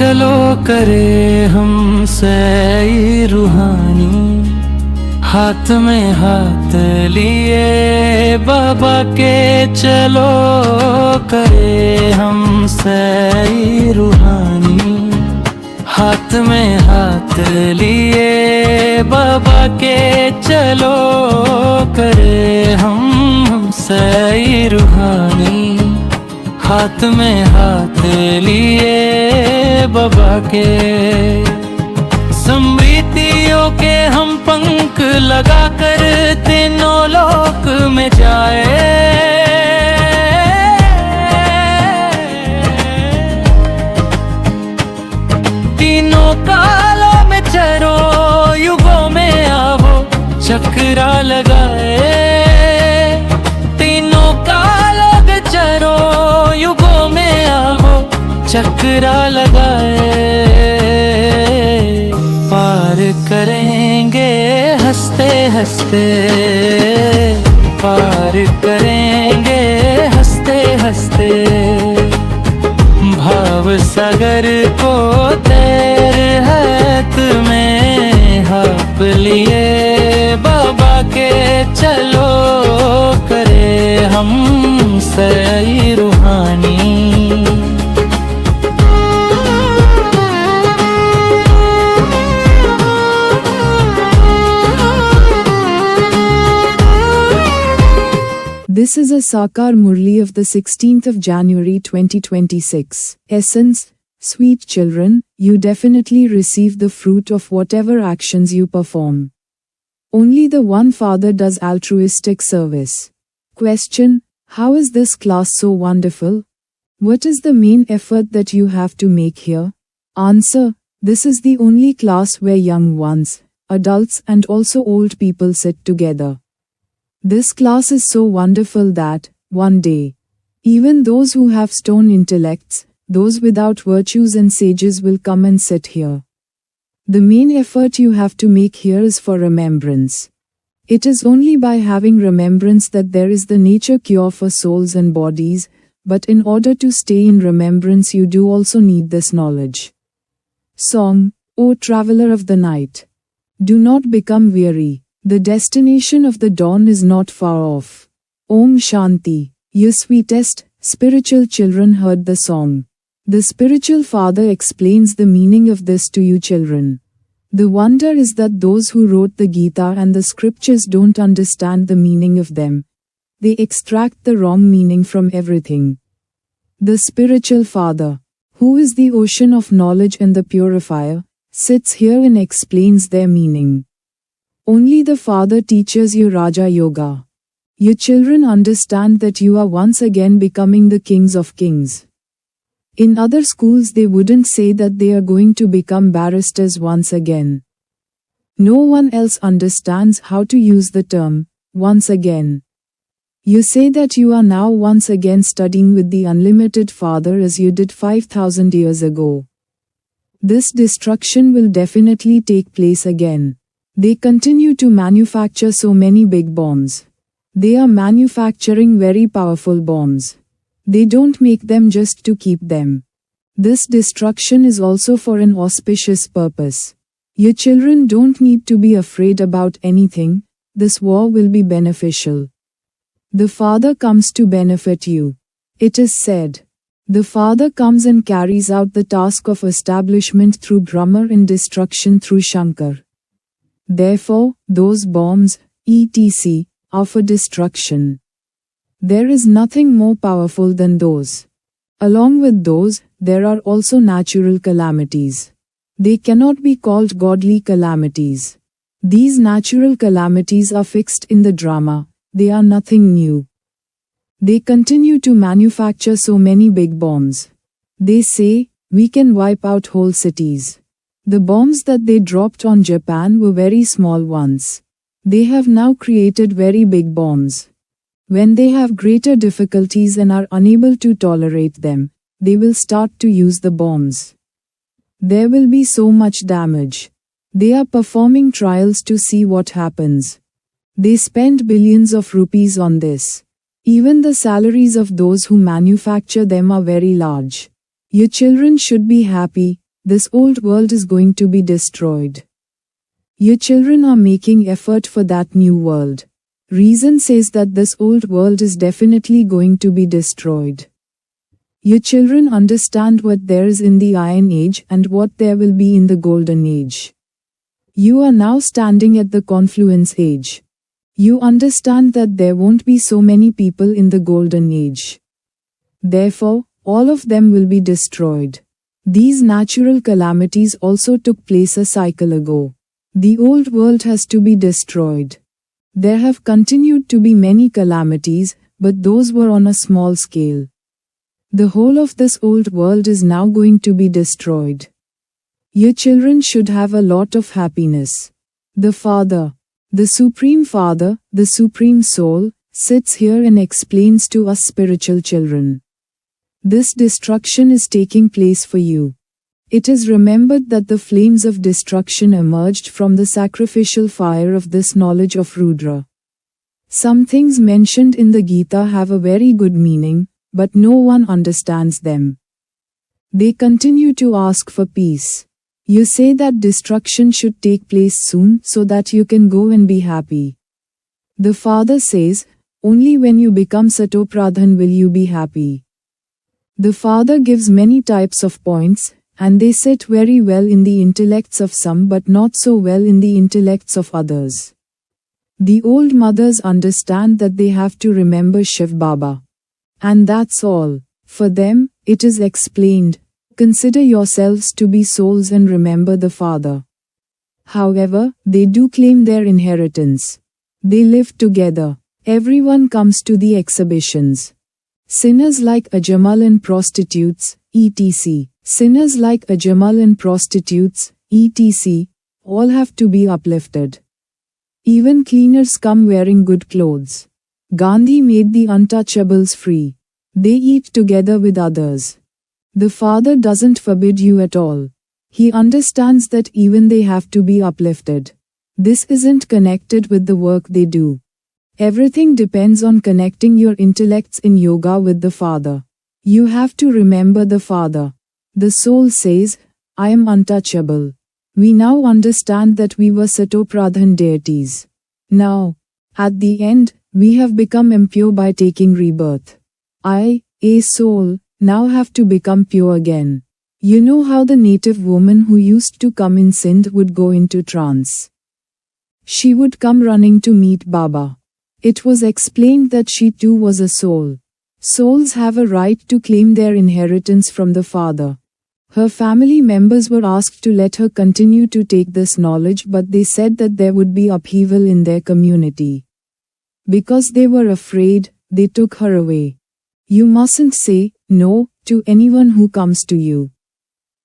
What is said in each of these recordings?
चलो करे हम सही रूहानी, हाथ में हाथ लिए बाबा के चलो करे हम सही रूहानी, हाथ में हाथ लिए बाबा के चलो करे हम सही रूहानी, हाथ में हाथ लिए बाबा के। समृद्धियों के हम पंख लगा कर तीनों लोक में जाए, तीनों कालों में चरो युगों में आवो चक्रा लगाए, तीनों कालों में चरो युगों में आवो चक्रा लगाए। पार करेंगे हंसते हंसते, पार करेंगे हंसते हंसते, भाव सागर को तैर हाथ में हाप लिए बाबा के चलो करे हम सही रूहानी। This is a Sakar Murli of the 16th of January 2026. Essence, sweet children, you definitely receive the fruit of whatever actions you perform. Only the one Father does altruistic service. Question: how is this class so wonderful? What is the main effort that you have to make here? Answer: this is the only class where young ones, adults and also old people sit together. This class is so wonderful that, one day, even those who have stone intellects, those without virtues and sages will come and sit here. The main effort you have to make here is for remembrance. It is only by having remembrance that there is the nature cure for souls and bodies, but in order to stay in remembrance you do also need this knowledge. Song: O traveler of the night, do not become weary. The destination of the dawn is not far off. Om Shanti. Your sweetest, spiritual children heard the song. The spiritual father explains the meaning of this to you children. The wonder is that those who wrote the Gita and the scriptures don't understand the meaning of them. They extract the wrong meaning from everything. The spiritual father, who is the ocean of knowledge and the purifier, sits here and explains their meaning. Only the Father teaches you Raja Yoga. Your children understand that you are once again becoming the kings of kings. In other schools they wouldn't say that they are going to become barristers once again. No one else understands how to use the term, once again. You say that you are now once again studying with the unlimited Father as you did 5,000 years ago. This destruction will definitely take place again. They continue to manufacture so many big bombs. They are manufacturing very powerful bombs. They don't make them just to keep them. This destruction is also for an auspicious purpose. Your children don't need to be afraid about anything. This war will be beneficial. The Father comes to benefit you. It is said, the Father comes and carries out the task of establishment through Brahma and destruction through Shankar. Therefore, those bombs, etc., are for destruction. There is nothing more powerful than those. Along with those, there are also natural calamities. They cannot be called godly calamities. These natural calamities are fixed in the drama, they are nothing new. They continue to manufacture so many big bombs. They say, we can wipe out whole cities. The bombs that they dropped on Japan were very small ones. They have now created very big bombs. When they have greater difficulties and are unable to tolerate them, they will start to use the bombs. There will be so much damage. They are performing trials to see what happens. They spend billions of rupees on this. Even the salaries of those who manufacture them are very large. Your children should be happy, this old world is going to be destroyed. Your children are making effort for that new world. Reason says that this old world is definitely going to be destroyed. Your children understand what there is in the Iron Age and what there will be in the Golden Age. You are now standing at the confluence age. You understand that there won't be so many people in the Golden Age. Therefore, all of them will be destroyed. These natural calamities also took place a cycle ago. The old world has to be destroyed. There have continued to be many calamities, but those were on a small scale. The whole of this old world is now going to be destroyed. Your children should have a lot of happiness. The Father, the Supreme Father, the Supreme Soul, sits here and explains to us spiritual children. This destruction is taking place for you. It is remembered that the flames of destruction emerged from the sacrificial fire of this knowledge of Rudra. Some things mentioned in the Gita have a very good meaning, but no one understands them. They continue to ask for peace. You say that destruction should take place soon so that you can go and be happy. The Father says, only when you become Satopradhan will you be happy. The Father gives many types of points, and they sit very well in the intellects of some but not so well in the intellects of others. The old mothers understand that they have to remember Shiv Baba. And that's all. For them, it is explained, consider yourselves to be souls and remember the Father. However, they do claim their inheritance. They live together. Everyone comes to the exhibitions. Sinners like Ajamal and prostitutes, etc. Sinners like Ajamal and prostitutes, etc. all have to be uplifted. Even cleaners come wearing good clothes. Gandhi made the untouchables free. They eat together with others. The Father doesn't forbid you at all. He understands that even they have to be uplifted. This isn't connected with the work they do. Everything depends on connecting your intellects in yoga with the Father. You have to remember the Father. The soul says, I am untouchable. We now understand that we were Satopradhan deities. Now, at the end, we have become impure by taking rebirth. I, a soul, now have to become pure again. You know how the native woman who used to come in Sindh would go into trance. She would come running to meet Baba. It was explained that she too was a soul. Souls have a right to claim their inheritance from the Father. Her family members were asked to let her continue to take this knowledge, but they said that there would be upheaval in their community. Because they were afraid, they took her away. You mustn't say no to anyone who comes to you.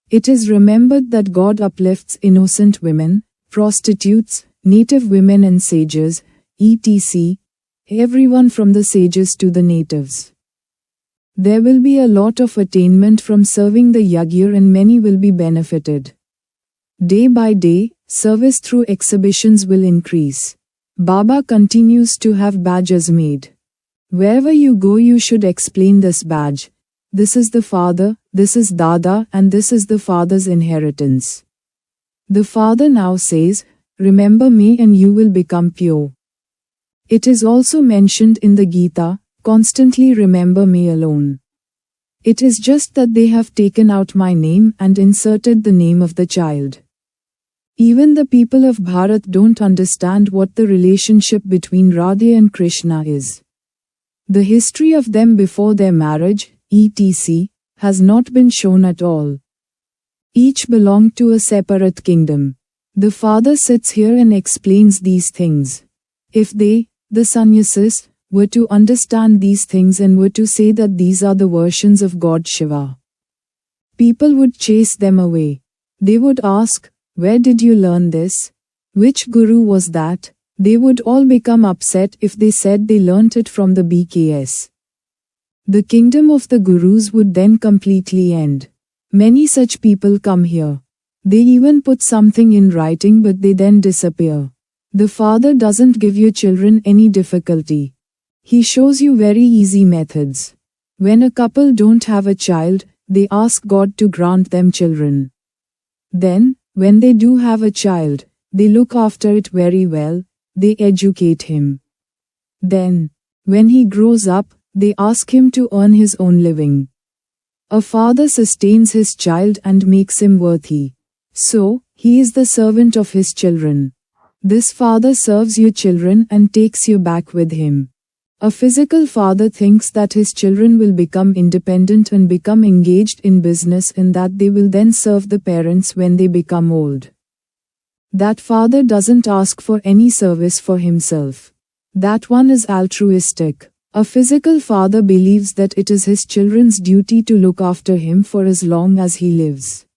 It is remembered that God uplifts innocent women, prostitutes, native women and sages, etc. Everyone from the sages to the natives. There will be a lot of attainment from serving the yagya and many will be benefited. Day by day, service through exhibitions will increase. Baba continues to have badges made. Wherever you go you should explain this badge. This is the Father, this is Dada and this is the Father's inheritance. The Father now says, remember me and you will become pure. It is also mentioned in the Gita, constantly remember me alone. It is just that they have taken out my name and inserted the name of the child. Even the people of Bharat don't understand what the relationship between Radha and Krishna is. The history of them before their marriage, etc., has not been shown at all. Each belonged to a separate kingdom. The Father sits here and explains these things. If they, the sannyasis, were to understand these things and were to say that these are the versions of God Shiva, people would chase them away. They would ask, where did you learn this? Which guru was that? They would all become upset if they said they learnt it from the BKS. The kingdom of the gurus would then completely end. Many such people come here. They even put something in writing but they then disappear. The Father doesn't give your children any difficulty. He shows you very easy methods. When a couple don't have a child, they ask God to grant them children. Then, when they do have a child, they look after it very well, they educate him. Then, when he grows up, they ask him to earn his own living. A father sustains his child and makes him worthy. So, he is the servant of his children. This father serves your children and takes you back with him. A physical father thinks that his children will become independent and become engaged in business and that they will then serve the parents when they become old. That father doesn't ask for any service for himself. That one is altruistic. A physical father believes that it is his children's duty to look after him for as long as he lives.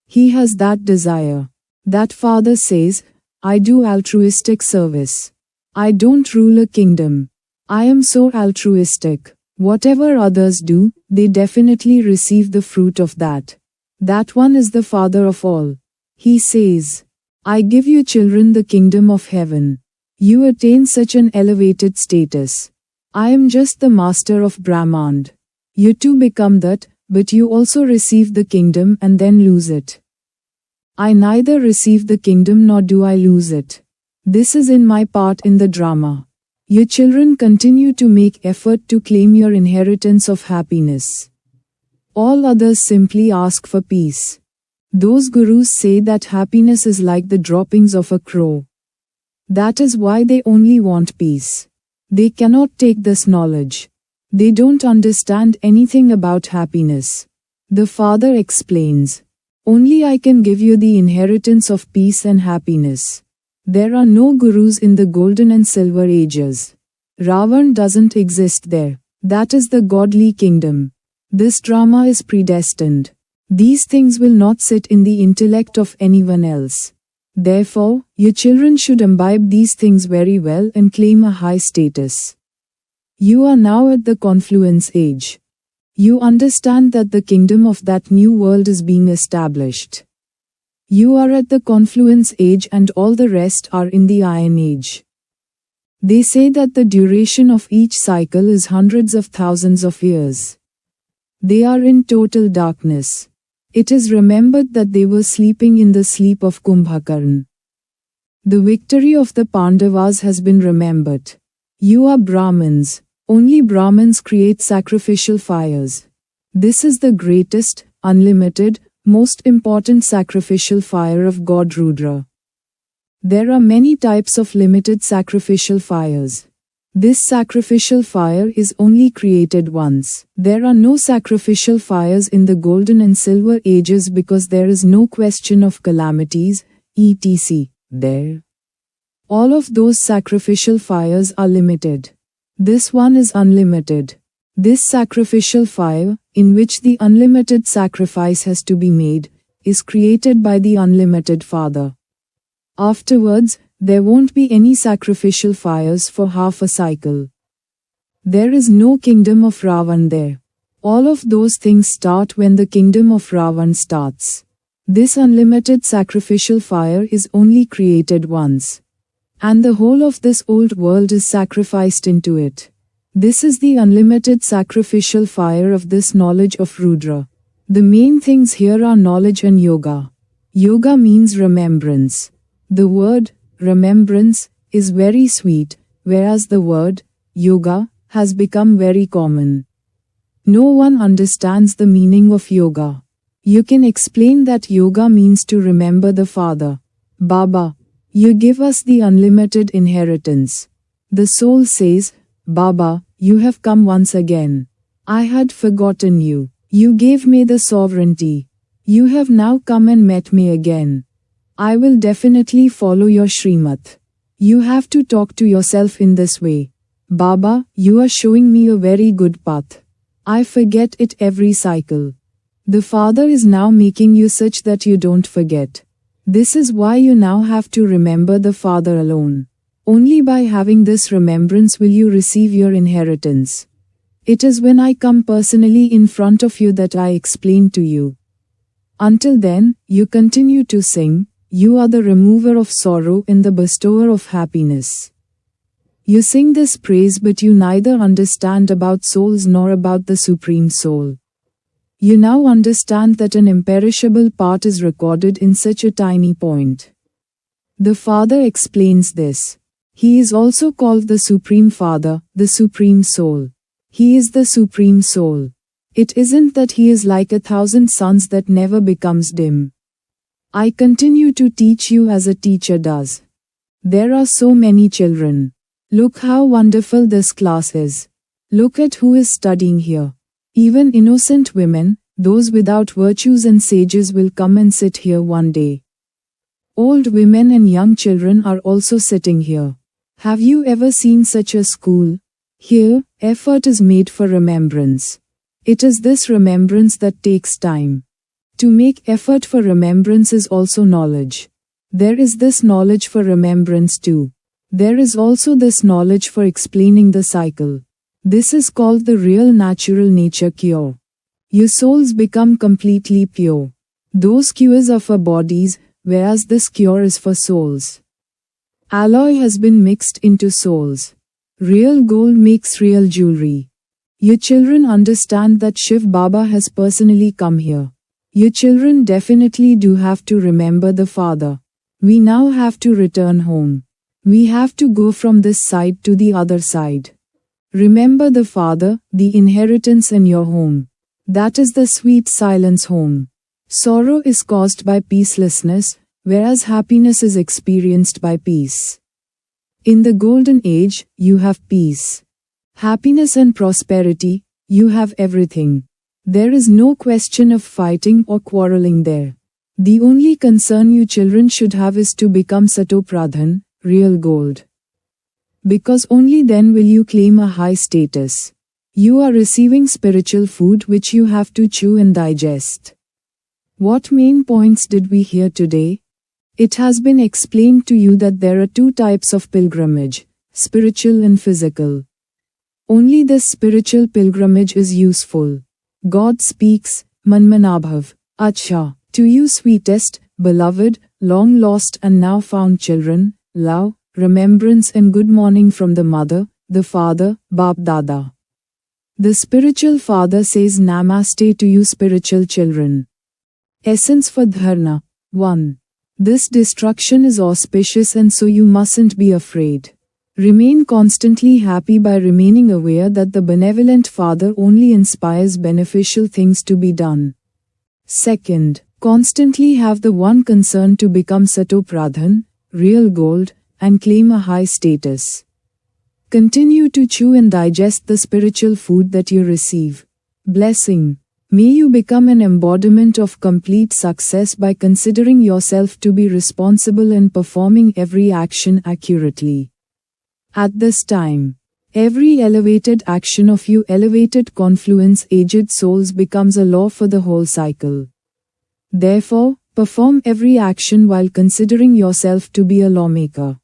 He has that desire. That father says, I do altruistic service. I don't rule a kingdom. I am so altruistic. Whatever others do, they definitely receive the fruit of that. That one is the father of all. He says, I give you children the kingdom of heaven. You attain such an elevated status. I am just the master of Brahmand. You too become that, but you also receive the kingdom and then lose it. I neither receive the kingdom nor do I lose it. This is in my part in the drama. Your children continue to make effort to claim your inheritance of happiness. All others simply ask for peace. Those gurus say that happiness is like the droppings of a crow. That is why they only want peace. They cannot take this knowledge. They don't understand anything about happiness. The father explains, only I can give you the inheritance of peace and happiness. There are no gurus in the golden and silver ages. Ravan doesn't exist there. That is the godly kingdom. This drama is predestined. These things will not sit in the intellect of anyone else. Therefore, your children should imbibe these things very well and claim a high status. You are now at the confluence age. You understand that the kingdom of that new world is being established. You are at the confluence age and all the rest are in the iron age. They say that the duration of each cycle is hundreds of thousands of years. They are in total darkness. It is remembered that they were sleeping in the sleep of Kumbhakarna. The victory of the Pandavas has been remembered. You are Brahmins. Only Brahmins create sacrificial fires. This is the greatest, unlimited, most important sacrificial fire of God Rudra. There are many types of limited sacrificial fires. This sacrificial fire is only created once. There are no sacrificial fires in the golden and silver ages because there is no question of calamities, etc. there. All of those sacrificial fires are limited. This one is unlimited. This sacrificial fire, in which the unlimited sacrifice has to be made, is created by the unlimited Father. Afterwards, there won't be any sacrificial fires for half a cycle. There is no kingdom of Ravan there. All of those things start when the kingdom of Ravan starts. This unlimited sacrificial fire is only created once. And the whole of this old world is sacrificed into it. This is the unlimited sacrificial fire of this knowledge of Rudra. The main things here are knowledge and yoga. Yoga means remembrance. The word, remembrance, is very sweet, whereas the word, yoga, has become very common. No one understands the meaning of yoga. You can explain that yoga means to remember the Father. Baba, you give us the unlimited inheritance. The soul says, Baba, you have come once again. I had forgotten you. You gave me the sovereignty. You have now come and met me again. I will definitely follow your Srimat. You have to talk to yourself in this way. Baba, you are showing me a very good path. I forget it every cycle. The Father is now making you such that you don't forget. This is why you now have to remember the Father alone. Only by having this remembrance will you receive your inheritance. It is when I come personally in front of you that I explain to you. Until then, you continue to sing, you are the remover of sorrow and the bestower of happiness. You sing this praise but you neither understand about souls nor about the Supreme Soul. You now understand that an imperishable part is recorded in such a tiny point. The Father explains this. He is also called the Supreme Father, the Supreme Soul. He is the Supreme Soul. It isn't that he is like 1,000 suns that never becomes dim. I continue to teach you as a teacher does. There are so many children. Look how wonderful this class is. Look at who is studying here. Even innocent women, those without virtues and sages will come and sit here one day. Old women and young children are also sitting here. Have you ever seen such a school? Here, effort is made for remembrance. It is this remembrance that takes time. To make effort for remembrance is also knowledge. There is this knowledge for remembrance too. There is also this knowledge for explaining the cycle. This is called the real natural nature cure. Your souls become completely pure. Those cures are for bodies, whereas this cure is for souls. Alloy has been mixed into souls. Real gold makes real jewelry. Your children understand that Shiv Baba has personally come here. Your children definitely do have to remember the Father. We now have to return home. We have to go from this side to the other side. Remember the Father, the inheritance in your home. That is the sweet silence home. Sorrow is caused by peacelessness, whereas happiness is experienced by peace. In the golden age, you have peace. Happiness and prosperity, you have everything. There is no question of fighting or quarreling there. The only concern you children should have is to become Sato Pradhan, real gold. Because only then will you claim a high status. You are receiving spiritual food which you have to chew and digest. What main points did we hear today? It has been explained to you that there are two types of pilgrimage, spiritual and physical. Only this spiritual pilgrimage is useful. God speaks, Manmanabhav, Acha, to you sweetest, beloved, long lost and now found children, love, remembrance and good morning from the mother, the father, Bap Dada. The spiritual father says Namaste to you spiritual children. Essence for Dharna. 1. This destruction is auspicious and so you mustn't be afraid. Remain constantly happy by remaining aware that the benevolent Father only inspires beneficial things to be done. 2nd, constantly have the one concern to become Sato Pradhan, real gold, and claim a high status. Continue to chew and digest the spiritual food that you receive. Blessing. May you become an embodiment of complete success by considering yourself to be responsible and performing every action accurately. At this time, every elevated action of you elevated confluence aged souls becomes a law for the whole cycle. Therefore, perform every action while considering yourself to be a lawmaker.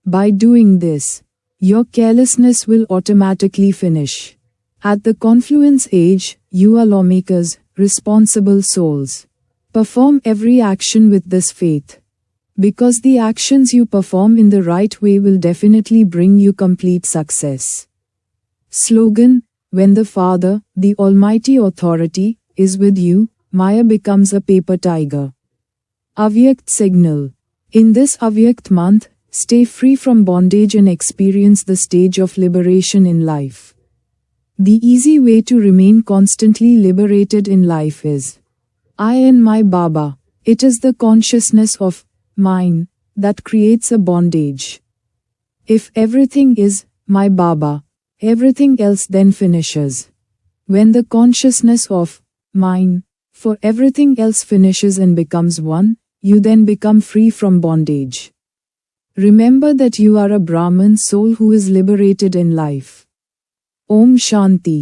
By doing this, your carelessness will automatically finish. At the confluence age, you are lawmakers, responsible souls. Perform every action with this faith. Because the actions you perform in the right way will definitely bring you complete success. Slogan: when the Father, the Almighty Authority, is with you, Maya becomes a paper tiger. Avyakt Signal. In this Avyakt month, stay free from bondage and experience the stage of liberation in life. The easy way to remain constantly liberated in life is I and my Baba. It is the consciousness of mine that creates a bondage. If everything is my Baba, everything else then finishes. When the consciousness of mine for everything else finishes and becomes one, you then become free from bondage. Remember that you are a Brahman soul who is liberated in life. Om Shanti.